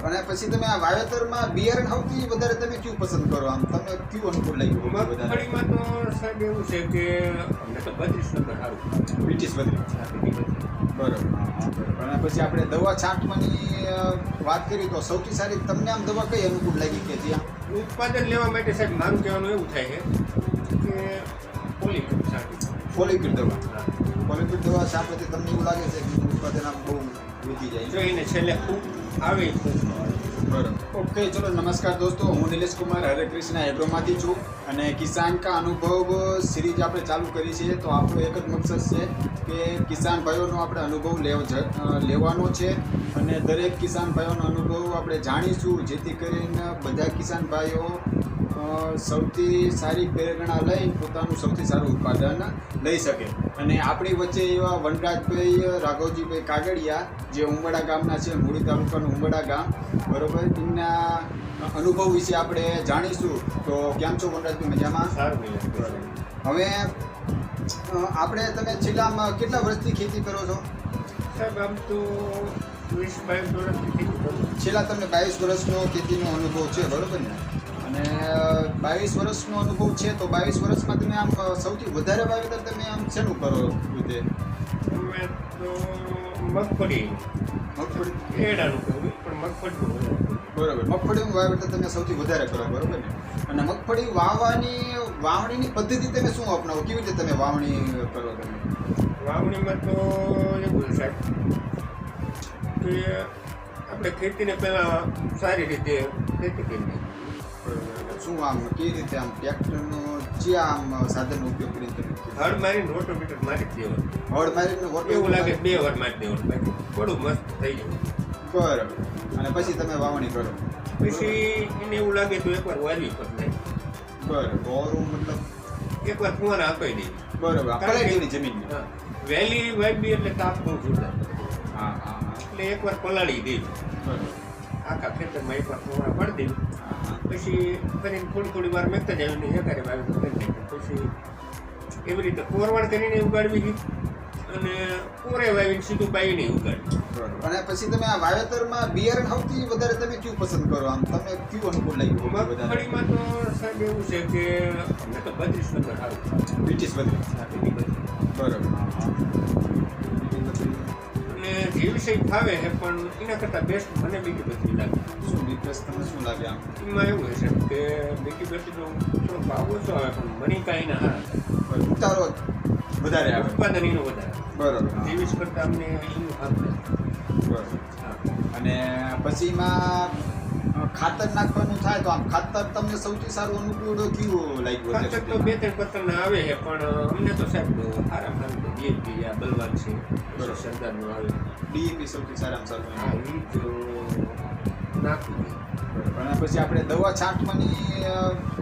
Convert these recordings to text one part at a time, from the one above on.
અને પછી તમે આ વાવેતરમાં બિયારણ સૌથી વધારે તમે કયું પસંદ કરો? આમ તમે કયું અનુકૂળ લાગ્યું વધારે? મગફળીમાં તો સાહેબ એવું છે કે અમને તો 32 નંબર સારું બ્રિટિશ બધી. બરોબર. અને પછી આપણે દવા છાંટવાની વાત કરી તો સૌથી સારી તમને આમ દવા કઈ અનુકૂળ લાગી કે જ્યાં ઉત્પાદન લેવા માટે સાહેબ મારું કહેવાનું એવું થાય છે કે ફોલિક્યુડ દવા. ફોલિક્યુડ દવા છાંટવાથી તમને એવું લાગે છે કે ઉત્પાદન આમ બહુ વધી જાય જો એને છેલ્લે ખૂબ આવે ખૂબ બરાબર. ઓકે, ચલો નમસ્કાર દોસ્તો, હું નિલેશ કુમાર હરેકૃષ્ણ એગ્રોમાંથી છું અને કિસાન કા અનુભવ સિરીઝ આપણે ચાલુ કરી છે. તો આપણો એક જ મકસદ છે કે કિસાન ભાઈઓનો આપણે અનુભવ લેવાનો છે અને દરેક કિસાન ભાઈઓનો અનુભવ આપણે જાણીશું, જેથી કરીને બધા કિસાન ભાઈઓ સૌથી સારી પ્રેરણા લઈ પોતાનું સૌથી સારું ઉત્પાદન લઈ શકે. અને આપણી વચ્ચે એવા વનરાજભાઈ રાઘવજીભાઈ કાગડિયા જે ઉંબરડા ગામના છે, મૂળી તાલુકાનું ઉંબરડા ગામ, બરોબર, એમના અનુભવ વિશે આપણે જાણીશું. તો કેમ છો વનરાજભાઈ? મજામાં? સારું. હવે આપણે તમે છેલ્લા કેટલા વર્ષથી ખેતી કરો છો? સાહેબ આમ તો 20-22 વર્ષથી ખેતી કરું. છેલ્લા તમને 22 વર્ષનો ખેતીનો અનુભવ છે, બરોબર ને? અને 22 વર્ષનો અનુભવ છે તો 22 વર્ષમાં તમે આમ સૌથી વધારે વાવેતર તમે આમ શેનું કરો રીતે? અમે તો મગફળી એડાનું કરું પણ મગફળીનું બરોબર. મગફળીનું વાવેતર તમે સૌથી વધારે કરો, બરોબર ને? અને મગફળી વાવણીની પદ્ધતિ તમે શું અપનાવો? કેવી રીતે તમે વાવણી કરો? તમે વાવણીમાં તો એવું છે સાહેબ કે આપણે ખેતીને પહેલાં સારી રીતે ખેતી કરી શું આમ કેવી રીતે આમ ટ્રેક્ટરનો જ્યાં આમ સાધનનો ઉપયોગ કરીને તમે હળ મારીને રોટોમીટર મારી જ દેવાનું. હળ મારીને એવું લાગે 2 વાર મારી દેવાનું, બાકી થોડું મસ્ત થઈ જાય. બરોબર. અને પછી તમે વાવણી કરો? પછી એને એવું લાગે તો એકવાર વાવી પર નહીં, બરોબર. ઓરું મતલબ એકવાર ફુવારા અપાઈ દઈએ. બરોબર. પલાળીની જમીન. હા, વહેલી વાવી એટલે તાપ બહુ જોરદાર. હા હા હા. એટલે એકવાર પલાળી દઈએ, બરોબર. આખા ખેતરમાં એકવાર ફુવારા પાડી દઈએ. પછી કરીને થોડી વાર મેકતા જાય અને એકારે વાવી કરી નાખીએ. પછી એવી રીતે કોરવાડ કરીને ઉગાડવી અને કોરે વાવીને સીધું બાવીને ઉગાડવી. બરોબર. અને પછી તમે આ વાવેતરમાં બિયારણ સૌથી વધારે તમે કયું પસંદ કરો? આમ તમે કયું અનુકૂળ લાગ્યું વધારે? મગફળીમાં તો સાહેબ એવું છે કે અમને તો 32 નંબર સારું બ્રિટિશ બધી. બરોબર. અને જે વિષય ફાવે છે પણ એના કરતાં બેસ્ટ મને બીજી બધી લાગે. શું ડિફરન્સ તમને શું લાગે આમ? એમાં એવું છે કે બીજી બધીનો થોડો ભાવ ઓછો આવે પણ મને કાંઈ ના હારા ઉતારો વધારે આવે. ઉત્પાદન એનું વધારે. બરોબર. 23 કરતાં અમને એનું સારું લાગે. બરોબર. અને પછી એમાં ખાતર નાખવાનું થાય તો આમ ખાતર તમને સૌથી સારું અનુકૂળ કેવું લાગ્યું? ખાતર તો 2-3 પ્રકારના આવે છે પણ અમને તો સાહેબ સારામાં સારું ડીએપી આ બલવાન છે, સરદારનું આવે. ડીએપી સૌથી સારામાં સારું. હા, એ તો નાખવું. અને પછી આપણે દવા છાંટવાની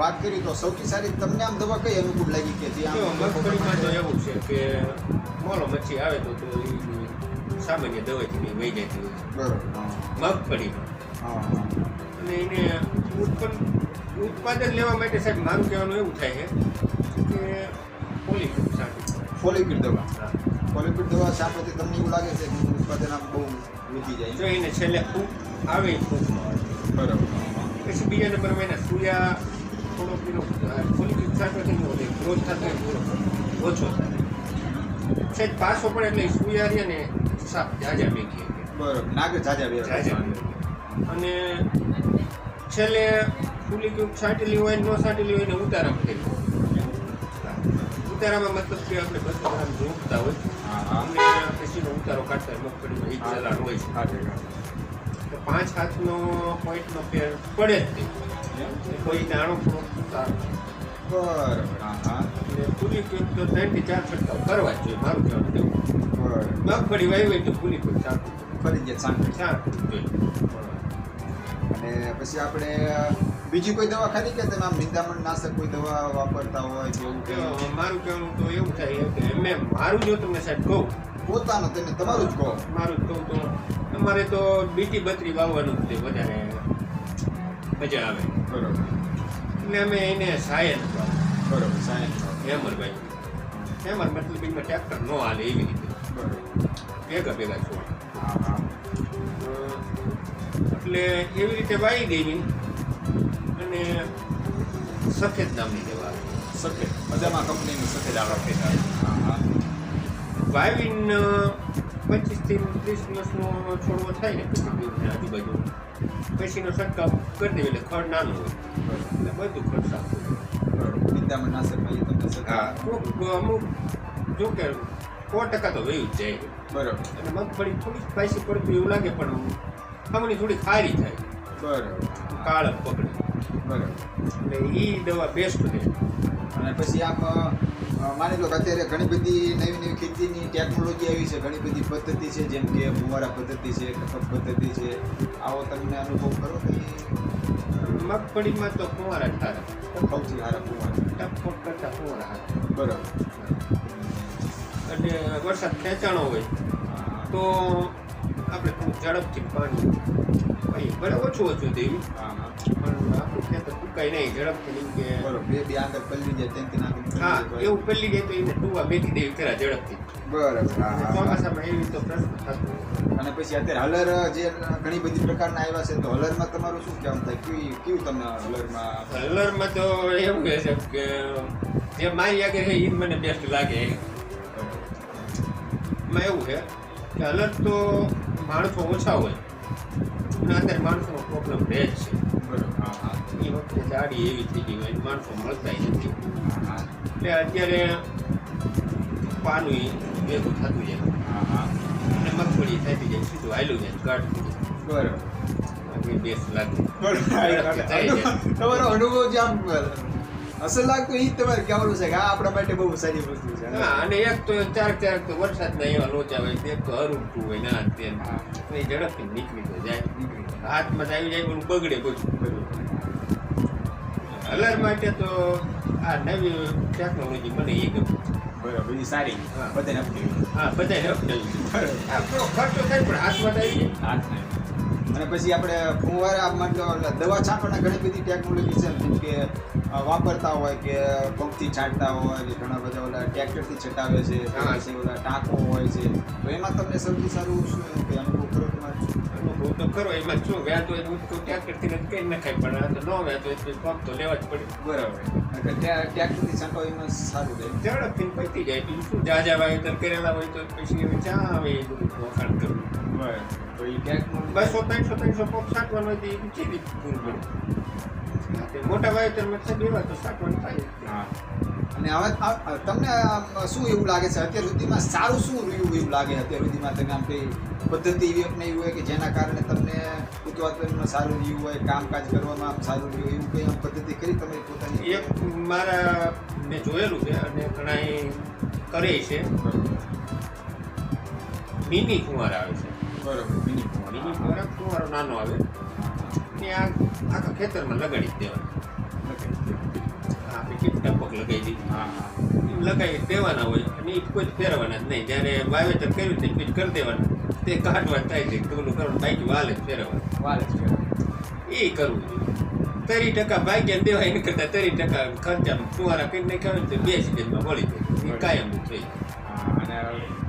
વાત કરી તો સૌથી સારી તમને આમ દવા કઈ અનુકૂળ લાગી કે જે જો આમ મગફળીમાં તો એવું છે કે મોલો મચ્છી આવે તો એ સામાન્ય દવાથી વહી જતી હોય બરોબર. મગફળીમાં. હા. અને એને ઉત્પાદન લેવા માટે સાહેબ મારું કહેવાનું એવું થાય છે કે ફોલિક્યુડ છાંટવું. ફોલિક્યુડ દવા. હા, ફોલિક્યુડ દવા છાંટવાથી તમને એવું લાગે છે કે ઉત્પાદન આમ બહુ વધી જાય? જો એને છેલ્લે ખૂબ આવે ખૂબ બરોબર. પછી બીજા નંબરમાં એના સૂર્યા થોડોક એનો ફોલિક્યુડ છાંટવાથી શું હોય ગ્રોથ થતો હોય ઓછો થાય. સાહેબ પાછો પણ એટલે સૂર્યા રહે ને સાપ જાજા મેકીએ. બરોબર. નાગર જાજા બે. અને છેલ્લે ફોલિક્યુડ છાંટેલી હોય ન છાંટેલી હોય ને ઉતારામાં થઈ ઉતારામાં મતલબ કે આપણે 200 ગ્રામ જોખતા હોય અમને પછીનો ઉતારો કાઢતા હોય મગફળીમાં એક ચલાણ હોય છે તો 5 હાથનો પોઈન્ટનો ફેર પડે જ નહીં. કોઈ નાનો ઉતારો બરોબર. હા હા. એટલે ફોલિક્યુડ તો 3 થી 4 છંટકાવ કરવા જ જોઈએ મારું કહેવાનું એવું. બરોબર. મગફળી વાવી હોય તો ફોલિક્યુડ છાંટવું ફરજિયાત છાંટવું જોઈએ. અને પછી આપણે બીજી કોઈ દવા ખરી કે તમે આમ નિંદામણ નાશક કોઈ દવા વાપરતા હોય કે એવું કે? મારું કહેવાનું તો એવું થાય કે મારું જો તમને સાહેબ કહું પોતાનું તમે તમારું જ કહો. મારું જ કહું તો તમારે તો બીટી બત્રી વાવવાનું જ વધારે મજા આવે. બરોબર. એટલે અમે એને સાયન્સ બરોબર. સાયન્સ. હેમરભાઈ હેમર મતલબ એમાં ટ્રેક્ટર ન હાલે એવી રીતે બરોબર. ભેગા છોડ. હા હા. એટલે એવી રીતે વાવી દેવી અને સફેદ નામની દવા આવે. સફેદ બધામાં કંપનીનું સફેદ આવે. હા હા વાવીને 25 થી 30 દિવસનો છોડવો થાય ને 25 દિવસની આજુબાજુ પછીનો છંટકાવ કરી દેવી એટલે ખડ નાનું હોય એટલે બધું ખડ સાફ હોય. બરોબર. નિંદામણ નાશકમાં એ તમને સફેદ. હા અમુક જો કે 100% તો વયું જ જાય. બરોબર અને મગફળી થોડીક સ્પાઈસી પડતી એવું લાગે પણ ખમણી થોડી ખારી થાય, બરોબર કાળક પકડે બરોબર. એટલે એ દવા બેસ્ટ છે. અને પછી આમ માની લો કે અત્યારે ઘણી બધી નવી ખેતીની ટેકનોલોજી આવી છે, ઘણી બધી પદ્ધતિ છે, જેમ કે ફુવારા પદ્ધતિ છે, ટપક પદ્ધતિ છે. આવો તમને અનુભવ ખરો કે મગફળીમાં તો ફુવારા જ સારા, સૌથી સારા ફુવારા? ટપકોટ કરતા ફુવારા સારા. બરોબર. અને વરસાદ ખેંચાણો હોય તો આપણે થોડું ઝડપથી પાણી ભલે ઓછું દેવી હા હા પણ આપણું ખેતર ફૂંકાય નહીં ઝડપથી નહીં કે બરોબર. બે આંતર પલ્લી જાય તેમ નાખી. હા એવું પેલી જાય તો એને ટૂવા મેકી દેવી ખરા ઝડપથી. બરાબર. હા હા ચોમાસામાં એવી તો પ્રશ્ન થતો હોય. અને પછી અત્યારે હલર જે ઘણી બધી પ્રકારના આવ્યા છે, તો હલરમાં તમારું શું કહેવું થાય? કેવું તમને હલરમાં? કલરમાં તો એવું કહે છે કે જે મારી આગળ છે એ જ મને બેસ્ટ લાગે. એમાં એવું છે કે હલર તો માણસો ઓછા હોય અને અત્યારે માણસોનો પ્રોબ્લેમ રહે જ છે. બરોબર. હા હા એ વખતે જાડી એવી થઈ ગઈ હોય માણસો મળતા નથી હા એટલે અત્યારે પાનું ભેગું થતું જાય હા હા અને મગફળી થતી જાય સીધું હાલ્યું જાય કાઢતું બરોબર. જાય બેસ્ટ લાગે. તમારો અનુભવ જે આમ અસર લાગતો એ જ તમારે કહેવાનું છે કે આ આપણા માટે બહુ સારી વસ્તુ છે. હા અને એક તો ક્યારેક તો વરસાદના એવા લોચા હોય એક તો હરુમતું હોય ના તે તો એ ઝડપથી નીકળી તો જાય હાથમાં આવી જાય પણ બગડે બધું. હલર માટે તો આ નવી ટેકનોલોજી મને એ ગમે. બરોબર. એ સારી હા. બધાને આપવી. હા બધાને અપનાવી આપણો ખર્ચો થાય પણ હાથમાં આવી જાય. હાથ ને. અને પછી આપણે ફુવારા મતલબ દવા છાંટવાના ઘણી બધી ટેકનોલોજી છે, જેમ કે વાપરતા હોય કે પંપથી છાંટતા હોય કે ઘણા બધા ઓલા ટ્રેક્ટરથી છટાવે છે, હા. પછી ઓલા ટાંકો હોય છે, તો એમાં તમને સૌથી સારું શું કે અનુભવ ખરો તમારે? અનુભવ તો કરો એમાં શું વ્યાજ હોય તો ટ્રેક્ટરથી નથી કઈ નખાય પણ આ તો ન વ્યાજ હોય તો પંપ તો લેવા જ પડે. બરાબર. ટ્રેક્ટરથી છાંટવા એમાં સારું રહે. ઝડપથી પતી જાય બીજું શું જાજા વાવેતર કરેલા હોય તો પછી હવે ચા આવે એ બધું વખાણ કરવું. બરાબર. તો એ ટેકનોલોજી 200-300 પંપ છાંટવાનું હોય તો એ ચીડી પૂરું પડે. મોટા વાવેતરમાં બેવા તો છાંટવાનું થાય જ. હા. અને હવે તમને શું એવું લાગે છે અત્યાર સુધીમાં સારું શું રહ્યું એવું લાગે? અત્યાર સુધીમાં તમે આમ કઈ પદ્ધતિ એવી અપનાવી હોય કે જેના કારણે તમને ઉત્પાદનમાં સારું રહ્યું હોય, કામકાજ કરવામાં આમ સારું રહ્યું, એવું કંઈ આમ પદ્ધતિ કરી તમે પોતાની? એક મારા મેં જોયેલું છે અને ઘણા કરે છે મિની ફુવારા આવે છે. બરોબર. મિની મિની ફુવારા ફુવારો નાનો આવે ને આ આખા ખેતરમાં લગાડી જ દેવાનો. આપણે ટીપ ટપક લગાવી દીધી હા હા એમ લગાવી દેવાના હોય અને એ કોઈ જ ફેરવાના જ નહીં. જ્યારે વાવેતર કર્યું તે પીટ કરી દેવાના તે કાઢવા થાય છે પેલું કરવાનું બાકી વાલે જ ફેરવવાનું વાલે જ કહેવાય. એ કરવું જોઈએ. 30% ભાગ્યા દેવાય એના કરતાં 30% ખર્ચામાં ફુવારા કરી નાખ્યા હોય તો 2 સિઝનમાં મળી જાય એ કાયમનું થઈ જાય. હા. અને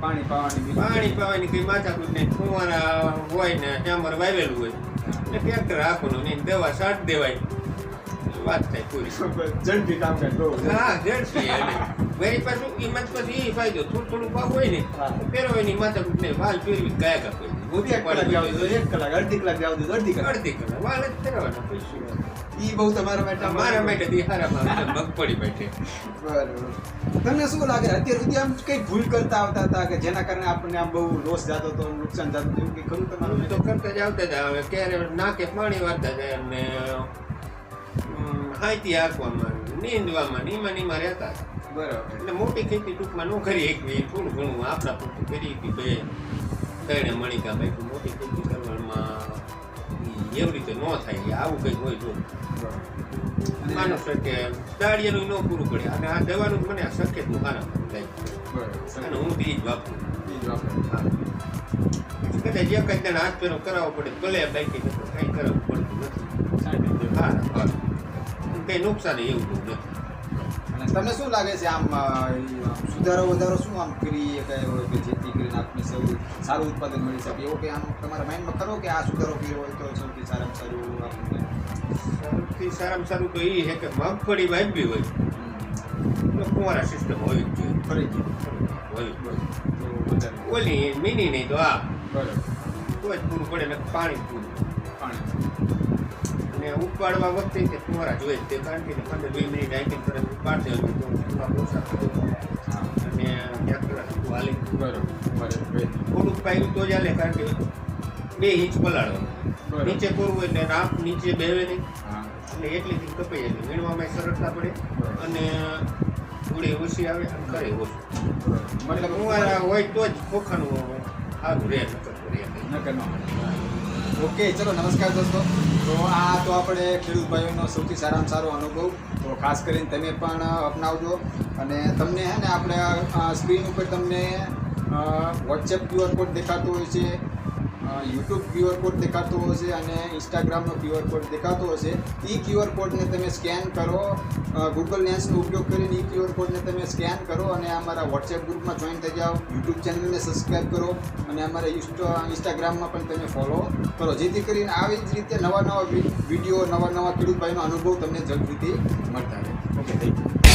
પાણી પાવાની પાણી પાવાની કંઈ માથાકૂટ નહીં. ફુવારા હોય ને ડામર વાવેલું હોય એટલે ટ્રેક્ટર રાખવાનું ને દવા છાંટ દેવાય વાત થાય પૂરી. ઝડપી કામકાજ બહુ. હા ઝડપી અને મારી પાછું એમાં પછી એ ફાયદો થોડું પાક હોય ને હા. પહેરવાની માથાકૂટ નહીં વાલ ફેરવી ગયા કાપી એક કલાક જાવ તો 1 કલાક, અડધી કલાક જાવ તો અડધી કલાક. અડધી કલાક વાલ જ ફેરવાના પૈસા ઈ બહુ તમારા માટે મારા માટે દિહારામાં મગફળી બેઠે. બરાબર. તમને શું લાગે અત્યાર સુધી આમ કઈ ભૂલ કરતા આવતા હતા કે જેના કારણે આપણને આમ બહુ લોસ જતો હતો, નુકસાન જતું હતું, એવું કંઈ ખરું તમારું? તો કરતા જ આવતા હતા. હવે ક્યારે નાકે પાણી વાળતા જાય અને હાંયથી હાંકવામાં નીંદવામાં નીમાં રહેતા હતા. બરાબર. એટલે મોટી ખેતી ટૂંકમાં ન કરી એકવી થોડું ઘણું આપણા પૂરતું કરી હતી. બે ત્રણે મણિકા ભાઈ મોટી ખેતી કરવામાં એવી રીતે ન થાય. આવું કંઈક હોય તો માનો છે કે દાળિયાનું ન પૂરું પડે અને આ દવાનું મને આ સખેતનું સારા થાય અને હું બી જ વાપરું. હા કદાચ એક જ જણ હાથ પેરો કરાવવો પડે ભલે બાકી કંઈ કરાવવું પડતું નથી. હા કંઈ નુકસાન એવું બહુ નથી. અને તમને શું લાગે છે આમ સુધારો વધારો શું આમ કરી શકાય હોય કે જેથી કરીને આપને સૌથી સારું ઉત્પાદન મળી શકે એવું કે આમ તમારા માઇન્ડમાં ખરો કે આ સુધારો કર્યો હોય તો સૌથી સારામાં સારું આપણને સૌથી સારામાં સારું તો એ છે કે મગફળી વાવી હોય તો ફુવારા સિસ્ટમ હોવી જ જોઈએ. ફરીથી હોવી જ જોઈએ. તો વધારે ઓલી મિની નહીં તો આ બરાબર તો જ પૂરું પડે ને પાણી પૂરું. પાણી અને ઉપાડવા વખતે તે ફુવારા જોઈએ તે કારણ કે 15-20 મિનિટ નાખીને તરત ઉપાડી દેવાનું તો ફુવારા ઓછા થઈ જાય. હા અને ટ્રેક્ટર હાલી બરાબર થોડુંક પાયું તો ચાલે કારણ કે 2 ઇંચ પલાળવાનું. બરાબર. નીચે પૂરવું એટલે રાપ નીચે બેવે નહીં હા એટલે એટલીથી કપાઈ જાય વીણવામાં સરળતા પડે બરાબર. અને થોડી ઓછી આવે અને કરે ઓછું. મતલબ ફુવારા હોય તો જ ખોખાનું સારું રહે નકર તો રહે નહીં. ન કરવાનો. ઓકે ચલો નમસ્કાર દોસ્તો. તો આ તો આપણે ખેડૂત ભાઈઓનો સૌથી સારામાં સારો અનુભવ. તો ખાસ કરીને તમે પણ અપનાવજો અને તમને હે ને આપણે સ્ક્રીન ઉપર તમને વોટ્સએપ QR કોડ દેખાતો હોય છે, યુટ્યુબ QR કોડ દેખાતો હશે અને ઇન્સ્ટાગ્રામનો QR કોડ દેખાતો હશે. એ QR કોડને તમે સ્કેન કરો, ગૂગલ લેન્સનો ઉપયોગ કરીને એ QR કોડને તમે સ્કેન કરો અને અમારા વોટ્સએપ ગ્રુપમાં જોઈન થઈ જાઓ, યુટ્યુબ ચેનલને સબસ્ક્રાઈબ કરો અને અમારા ઇન્સ્ટાગ્રામમાં પણ તમે ફોલો કરો, જેથી કરીને આવી જ રીતે નવા વિડીયો નવા ખેડૂત ભાઈનો અનુભવ તમને જલ્દીથી મળતા રહે. Okay thank you.